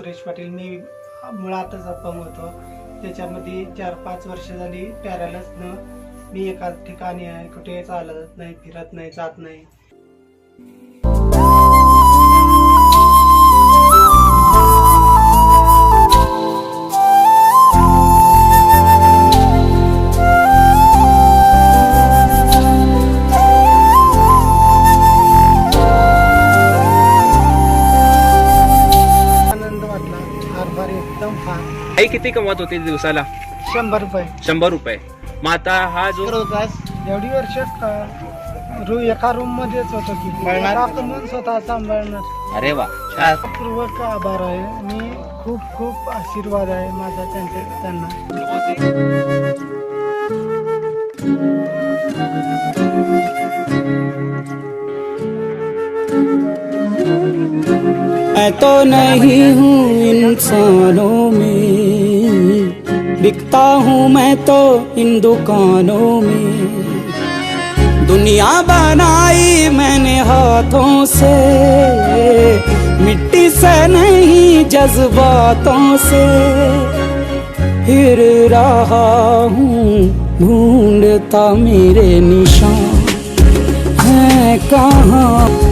सुरेश पाटील. मी मुळातच अपंग होतो. त्याच्यामध्ये 4-5 वर्ष झाली पॅरालाइजनं मी एकाच ठिकाणी आहे. कुठे चालत नाही, फिरत नाही, जात नाही. आनंद वाटला. हरभरा एकदम फार. आई किती कमवत होते दिवसाला? 100 रुपये. 100 रुपये. मग आता हा जो एवढी वर्ष एका रूम मध्येच होतो की म्हणून स्वतः सांभाळणार. अरे वा, पूर्वक आभार आहे. मी खूप खूप आशीर्वाद आहे माझा त्यांना. मैं तो नहीं हूँ इंसानों में, बिकता हूँ मैं तो इन दुकानों में. दुनिया बनाई मैंने हाथों से, मिट्टी से नहीं जज्बातों से. फिर रहा हूँ ढूंढता मेरे निशान हैं कहाँ.